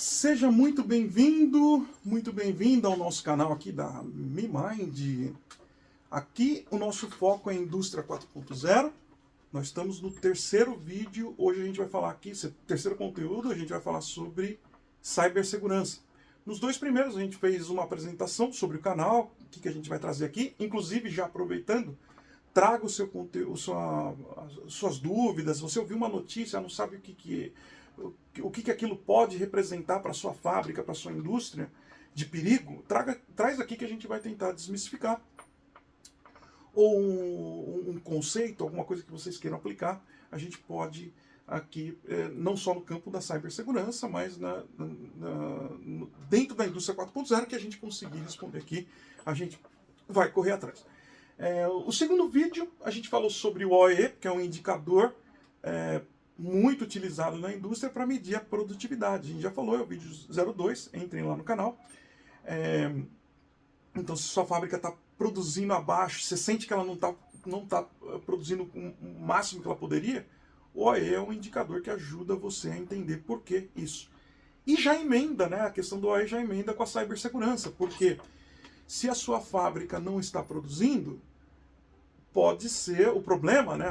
Seja muito bem-vindo ao nosso canal aqui da MeMind. Aqui o nosso foco é a indústria 4.0. Nós estamos no terceiro vídeo. Hoje a gente vai falar aqui, terceiro conteúdo, a gente vai falar sobre cibersegurança. Nos dois primeiros a gente fez uma apresentação sobre o canal, o que a gente vai trazer aqui. Inclusive, já aproveitando, traga o seu conteúdo, suas dúvidas. Você ouviu uma notícia, não sabe o que aquilo pode representar para a sua fábrica, para a sua indústria de perigo, traz aqui que a gente vai tentar desmistificar. Ou um conceito, alguma coisa que vocês queiram aplicar, a gente pode aqui, não só no campo da cibersegurança, mas dentro da indústria 4.0, que a gente conseguir responder aqui, a gente vai correr atrás. O segundo vídeo, a gente falou sobre o OE, que é um indicador muito utilizado na indústria para medir a produtividade. A gente já falou, é o vídeo 02, entrem lá no canal. Então, se sua fábrica está produzindo abaixo, você sente que ela não tá produzindo o máximo que ela poderia, o OE é um indicador que ajuda você a entender por que isso. E já emenda, né, a questão do OE já emenda com a cibersegurança, porque se a sua fábrica não está produzindo, pode ser o problema, né,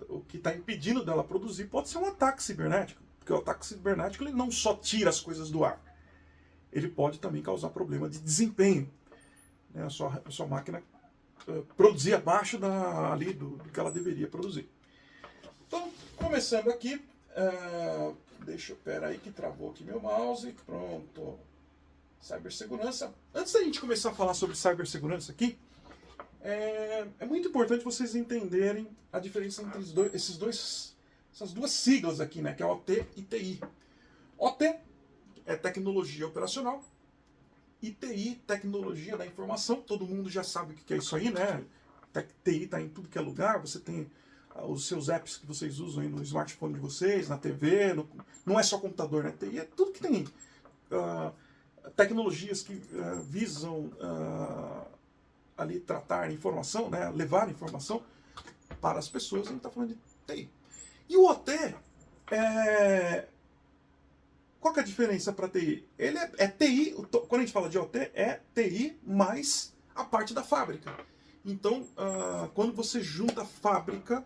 o que está impedindo dela produzir pode ser um ataque cibernético, porque o ataque cibernético ele não só tira as coisas do ar, ele pode também causar problema de desempenho, né, a sua máquina produzir abaixo do que ela deveria produzir. Então, começando aqui, pera aí que travou aqui meu mouse, pronto, cibersegurança. Antes da gente começar a falar sobre cibersegurança aqui, é muito importante vocês entenderem a diferença entre essas duas siglas aqui, né, que é OT e TI. OT é tecnologia operacional e TI, tecnologia da informação. Todo mundo já sabe o que é isso aí, né? TI está em tudo que é lugar, você tem os seus apps que vocês usam aí no smartphone de vocês, na TV, não é só computador, né? TI é tudo que tem tecnologias que visam ali tratar informação, né, levar informação para as pessoas. A gente está falando de TI. E o OT, qual que é a diferença para TI? Ele é TI, quando a gente fala de OT, é TI mais a parte da fábrica. Então, quando você junta fábrica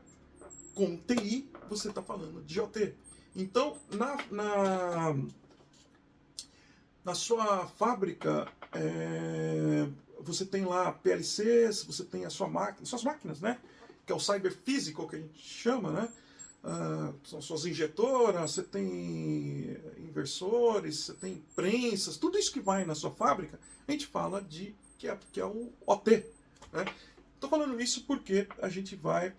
com TI, você está falando de OT. Então, na sua fábrica, você tem lá PLCs, você tem suas máquinas, né? Que é o cyber physical que a gente chama, né? São suas injetoras, você tem inversores, você tem prensas, tudo isso que vai na sua fábrica, a gente fala que é o OT. Né? Estou falando isso porque a gente vai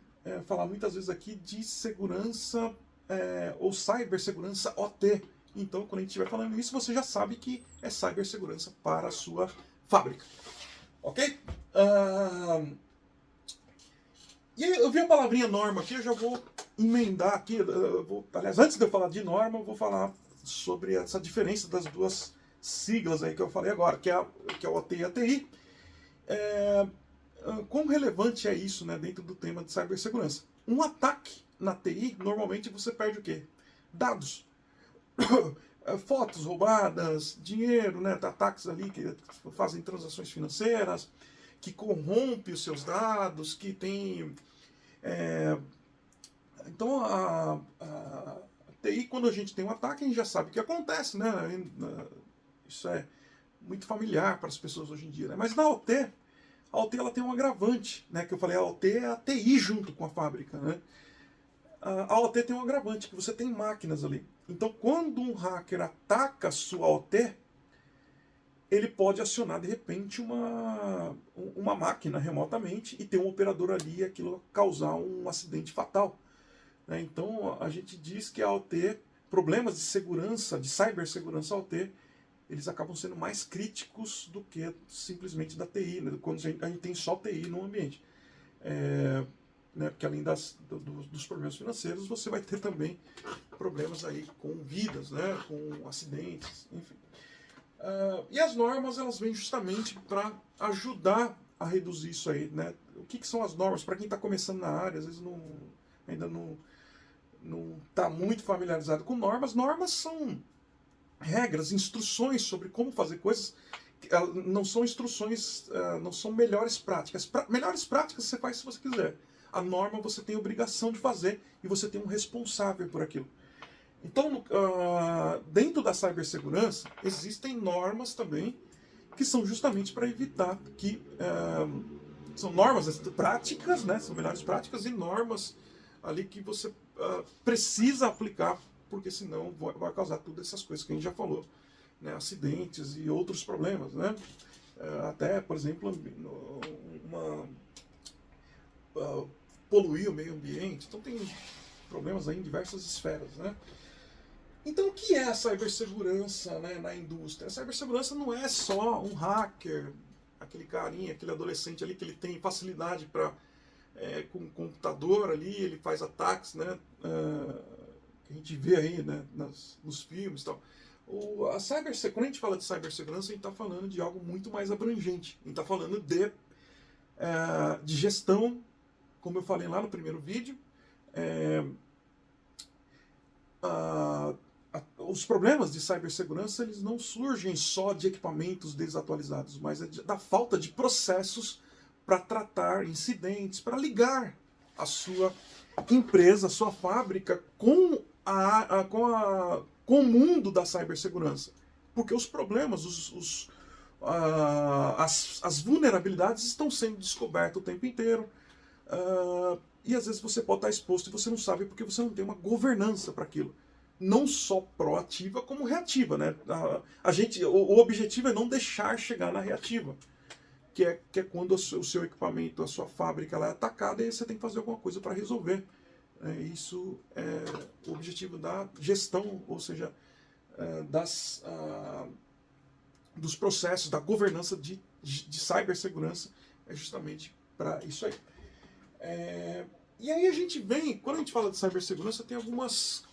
falar muitas vezes aqui de segurança ou cibersegurança OT. Então, quando a gente estiver falando isso, você já sabe que é cibersegurança para a sua fábrica. Ok? E eu vi a palavrinha norma aqui, eu já vou emendar aqui. Aliás, antes de eu falar de norma, eu vou falar sobre essa diferença das duas siglas aí que eu falei agora, que é o OT e a TI. Quão relevante é isso, né, dentro do tema de cibersegurança? Um ataque na TI, normalmente você perde o quê? Dados. Fotos roubadas, dinheiro, né, ataques ali que fazem transações financeiras, que corrompe os seus dados, que tem... Então, a TI, quando a gente tem um ataque, a gente já sabe o que acontece, né? Isso é muito familiar para as pessoas hoje em dia, né? Mas na OT, a OT ela tem um agravante, né? Que eu falei, a OT é a TI junto com a fábrica, né? A OT tem um agravante, que você tem máquinas ali. Então, quando um hacker ataca a sua OT, ele pode acionar, de repente, uma máquina remotamente e ter um operador ali e aquilo causar um acidente fatal. Então, a gente diz que a OT, problemas de segurança, de cibersegurança OT, eles acabam sendo mais críticos do que simplesmente da TI, né? Quando a gente tem só TI no ambiente. Né, porque além dos problemas financeiros, você vai ter também problemas aí com vidas, né, com acidentes, enfim. E as normas, elas vêm justamente para ajudar a reduzir isso aí, né? O que são as normas? Para quem está começando na área, às vezes ainda não está muito familiarizado com normas. Normas são regras, instruções sobre como fazer coisas. Não são instruções, não são melhores práticas. Melhores práticas você faz se você quiser. A norma você tem obrigação de fazer e você tem um responsável por aquilo. Então, dentro da cibersegurança, existem normas também que são justamente para evitar que... são normas práticas, né? São melhores práticas e normas ali que você precisa aplicar, porque senão vai causar todas essas coisas que a gente já falou, né? Acidentes e outros problemas, né? Até, por exemplo, poluir o meio ambiente. Então tem problemas aí em diversas esferas, né? Então, o que é a cibersegurança, né, na indústria? A cibersegurança não é só um hacker, aquele carinha, aquele adolescente ali que ele tem facilidade para com o computador ali, ele faz ataques, né, que a gente vê aí, né, nos filmes e tal. Quando a gente fala de cibersegurança, a gente está falando de algo muito mais abrangente. A gente está falando de gestão, como eu falei lá no primeiro vídeo. Os problemas de cibersegurança, eles não surgem só de equipamentos desatualizados, mas da falta de processos para tratar incidentes, para ligar a sua empresa, a sua fábrica com o mundo da cibersegurança. Porque os problemas, as vulnerabilidades estão sendo descobertas o tempo inteiro. E às vezes você pode estar exposto e você não sabe porque você não tem uma governança para aquilo. Não só proativa, como reativa, né? O objetivo é não deixar chegar na reativa, que é quando o seu equipamento, a sua fábrica ela é atacada e você tem que fazer alguma coisa para resolver. Isso é o objetivo da gestão, ou seja, dos processos, da governança de cibersegurança, é justamente para isso aí. E aí a gente vem, quando a gente fala de cibersegurança, tem algumas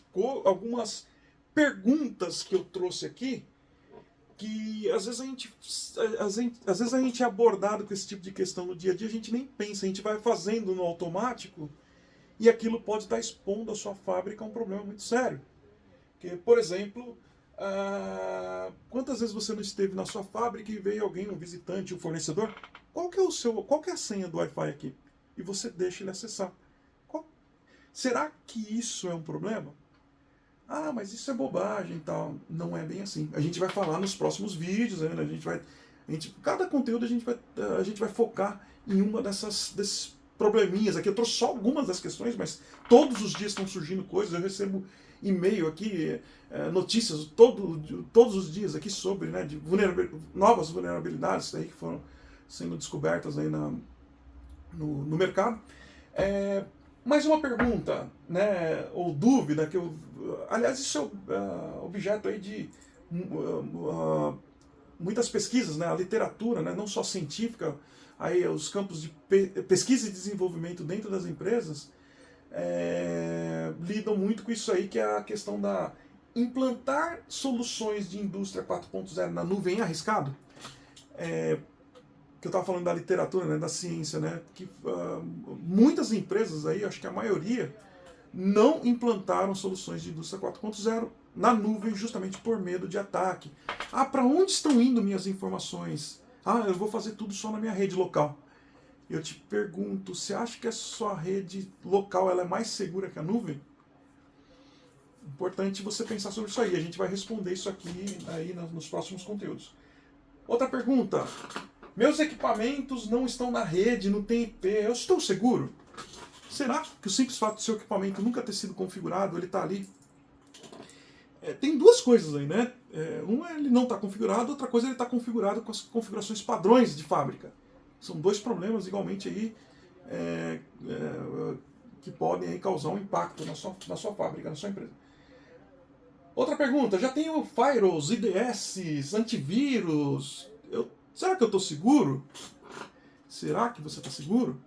perguntas que eu trouxe aqui, que às vezes a gente é abordado com esse tipo de questão no dia a dia, a gente nem pensa, a gente vai fazendo no automático e aquilo pode estar expondo a sua fábrica a um problema muito sério. Que, por exemplo, quantas vezes você não esteve na sua fábrica e veio alguém, um visitante, um fornecedor? Qual que é a senha do Wi-Fi aqui? E você deixa ele acessar. Será que isso é um problema? Mas isso é bobagem e tal. Não é bem assim. A gente vai falar nos próximos vídeos, né? Cada conteúdo a gente vai focar em uma desses probleminhas aqui. Eu trouxe só algumas das questões, mas todos os dias estão surgindo coisas. Eu recebo e-mail aqui, notícias todos os dias aqui sobre, né, de novas vulnerabilidades aí que foram sendo descobertas aí no mercado. Mais uma pergunta, né, ou dúvida, aliás, isso é objeto aí de muitas pesquisas, né, a literatura, né, não só científica, aí os campos de pesquisa e desenvolvimento dentro das empresas lidam muito com isso aí, que é a questão da implantar soluções de indústria 4.0 na nuvem arriscado. Que eu estava falando da literatura, né, da ciência, né, que muitas empresas aí, acho que a maioria, não implantaram soluções de indústria 4.0 na nuvem justamente por medo de ataque. Para onde estão indo minhas informações? Eu vou fazer tudo só na minha rede local. Eu te pergunto, você acha que a sua rede local ela é mais segura que a nuvem? Importante você pensar sobre isso aí. A gente vai responder isso aqui aí nos próximos conteúdos. Outra pergunta. Meus equipamentos não estão na rede, não tem IP. Eu estou seguro? Será que o simples fato do seu equipamento nunca ter sido configurado, ele está ali? Tem duas coisas aí, né? Uma, ele não está configurado, outra coisa, ele está configurado com as configurações padrões de fábrica. São dois problemas igualmente aí que podem aí causar um impacto na sua fábrica, na sua empresa. Outra pergunta, já tenho firewalls, IDS, antivírus. Será que eu estou seguro? Será que você está seguro?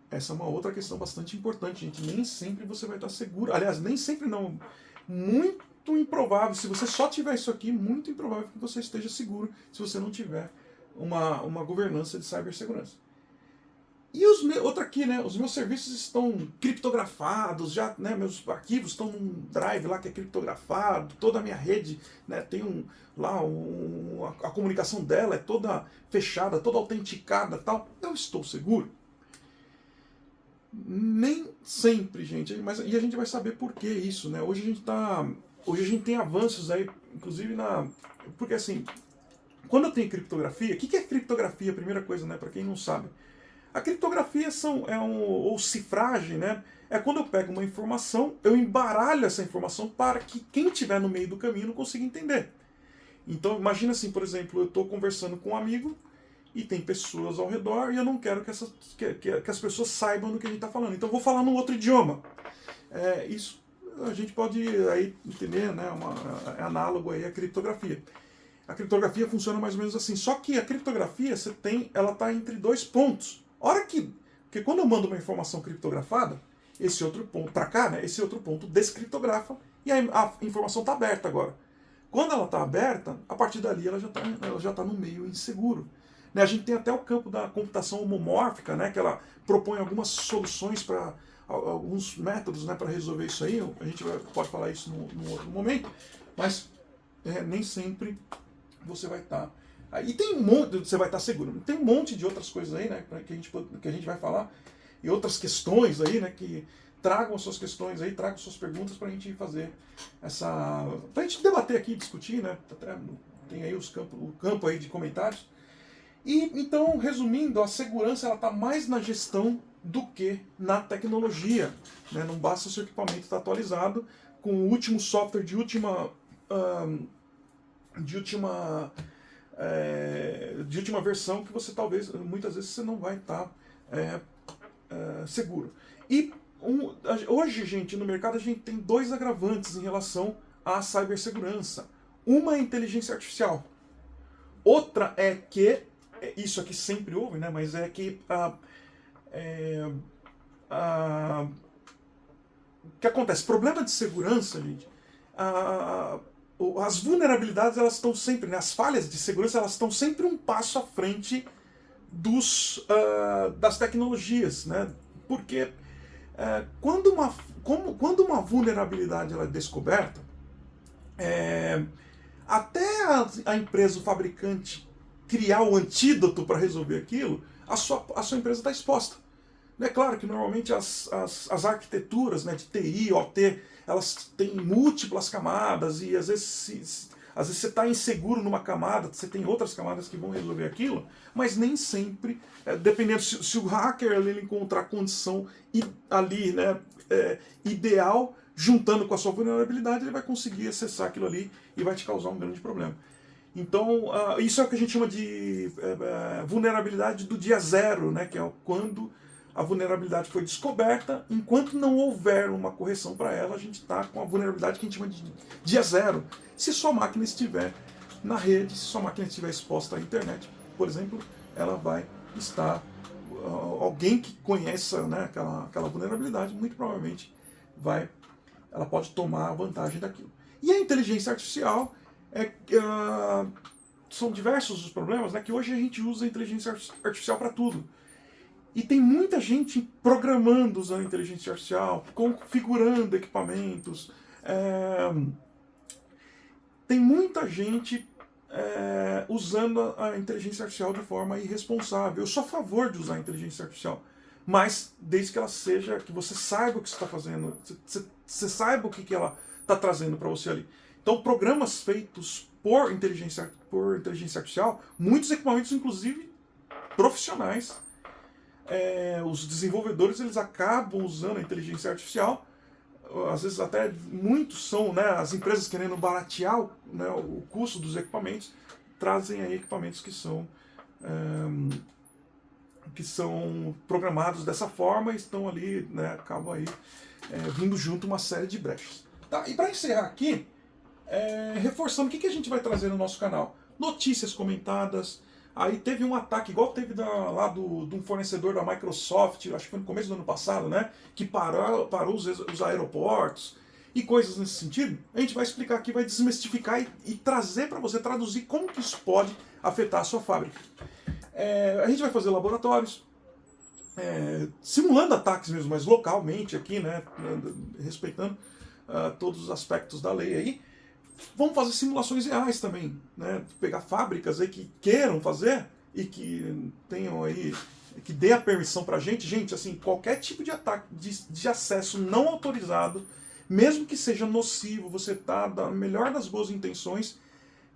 Essa é uma outra questão bastante importante, gente. Nem sempre você vai estar seguro. Aliás, nem sempre não. Muito improvável. Se você só tiver isso aqui, muito improvável que você esteja seguro se você não tiver uma governança de cibersegurança. E outra aqui, né? Os meus serviços estão criptografados, já, né? Meus arquivos estão num drive lá que é criptografado, toda a minha rede, né? Tem a comunicação dela é toda fechada, toda autenticada, tal. Eu estou seguro? Nem sempre, gente. E a gente vai saber por que isso, né? Hoje a gente tem avanços aí, inclusive porque assim, quando eu tenho criptografia, o que é criptografia? Primeira coisa, né? Para quem não sabe. A criptografia ou cifragem, né? É quando eu pego uma informação, eu embaralho essa informação para que quem estiver no meio do caminho não consiga entender. Então, imagina assim, por exemplo, eu estou conversando com um amigo e tem pessoas ao redor e eu não quero que as pessoas saibam do que a gente está falando. Então, eu vou falar num outro idioma. Isso a gente pode aí entender, né? É análogo aí à criptografia. A criptografia funciona mais ou menos assim. Só que a criptografia, ela está entre dois pontos. Porque quando eu mando uma informação criptografada, esse outro ponto para cá, né, esse outro ponto descriptografa e a informação está aberta agora. Quando ela está aberta, a partir dali ela já tá no meio inseguro. Né, a gente tem até o campo da computação homomórfica, né, que ela propõe algumas soluções para alguns métodos, né, para resolver isso aí. A gente pode falar isso num outro momento, mas nem sempre você vai estar. E tem um monte, você vai estar seguro. Tem um monte de outras coisas aí, né, que a gente vai falar, e outras questões aí, né, que tragam as suas questões aí, tragam suas perguntas para a gente fazer para a gente debater aqui, discutir, né, até tem aí o campo aí de comentários. E então, resumindo, a segurança ela está mais na gestão do que na tecnologia, né? Não basta o seu equipamento estar atualizado com o último software de última versão que você muitas vezes você não vai estar seguro. E hoje, gente, no mercado a gente tem dois agravantes em relação à cibersegurança. Uma é a inteligência artificial. Outra é que, isso aqui sempre houve, né, mas é que o que acontece? Problema de segurança, gente, as vulnerabilidades elas estão sempre, né, as falhas de segurança elas estão sempre um passo à frente das tecnologias, né? Porque quando uma vulnerabilidade ela é descoberta, até a empresa, o fabricante, criar o antídoto para resolver aquilo, a sua empresa está exposta. É claro que normalmente as arquiteturas, né, de TI, OT, elas têm múltiplas camadas e às vezes você está inseguro numa camada, você tem outras camadas que vão resolver aquilo, mas nem sempre, dependendo se o hacker ele encontrar a condição ali, né, ideal, juntando com a sua vulnerabilidade, ele vai conseguir acessar aquilo ali e vai te causar um grande problema. Então, isso é o que a gente chama de vulnerabilidade do dia zero, né, que é quando a vulnerabilidade foi descoberta, enquanto não houver uma correção para ela, a gente está com a vulnerabilidade que a gente chama de dia zero. Se sua máquina estiver na rede, se sua máquina estiver exposta à internet, por exemplo, ela vai estar... alguém que conheça, né, aquela vulnerabilidade, muito provavelmente ela pode tomar vantagem daquilo. E a inteligência artificial são diversos os problemas, né, que hoje a gente usa a inteligência artificial para tudo. E tem muita gente programando usando a inteligência artificial, configurando equipamentos. Tem muita gente usando a inteligência artificial de forma irresponsável. Eu sou a favor de usar a inteligência artificial, mas desde que ela seja, que você saiba o que você está fazendo, você saiba o que ela está trazendo para você ali. Então, programas feitos por inteligência artificial, muitos equipamentos, inclusive profissionais, os desenvolvedores eles acabam usando a inteligência artificial, às vezes até muitos são, né, as empresas querendo baratear o custo dos equipamentos, trazem aí equipamentos que são programados dessa forma e estão ali, né, acabam aí vindo junto uma série de brechas. Tá, e para encerrar aqui, reforçando o que a gente vai trazer no nosso canal. Notícias comentadas. Aí teve um ataque, igual teve de um fornecedor da Microsoft, acho que foi no começo do ano passado, né? Que parou os aeroportos e coisas nesse sentido. A gente vai explicar aqui, vai desmistificar e trazer para você, traduzir como que isso pode afetar a sua fábrica. A gente vai fazer laboratórios, simulando ataques mesmo, mas localmente aqui, né, respeitando todos os aspectos da lei aí. Vamos fazer simulações reais também, né? Pegar fábricas aí que queiram fazer e que tenham aí, que dê a permissão pra gente. Gente, assim, qualquer tipo de ataque, de acesso não autorizado, mesmo que seja nocivo, você tá da melhor das boas intenções,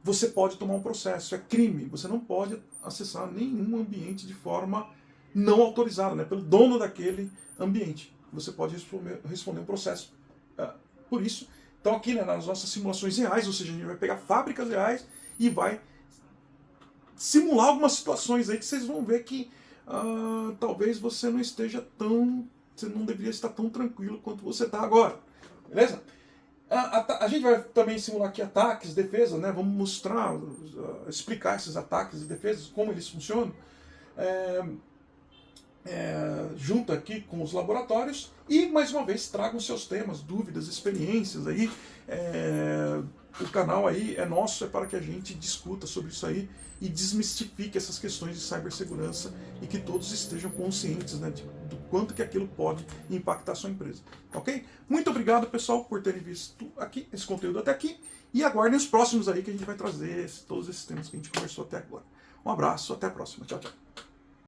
você pode tomar um processo, é crime. Você não pode acessar nenhum ambiente de forma não autorizada, né? Pelo dono daquele ambiente. Você pode responder um processo por isso. Então aqui, né, nas nossas simulações reais, ou seja, a gente vai pegar fábricas reais e vai simular algumas situações aí que vocês vão ver que talvez você não esteja tão, você não deveria estar tão tranquilo quanto você está agora, beleza? A gente vai também simular aqui ataques, defesas, né? Vamos mostrar, explicar esses ataques e defesas, como eles funcionam. Junto aqui com os laboratórios e, mais uma vez, tragam seus temas, dúvidas, experiências aí. O canal aí é nosso, é para que a gente discuta sobre isso aí e desmistifique essas questões de cibersegurança e que todos estejam conscientes, né, do quanto que aquilo pode impactar a sua empresa. Ok? Muito obrigado, pessoal, por terem visto aqui esse conteúdo até aqui e aguardem os próximos aí que a gente vai trazer todos esses temas que a gente conversou até agora. Um abraço, até a próxima. Tchau, tchau.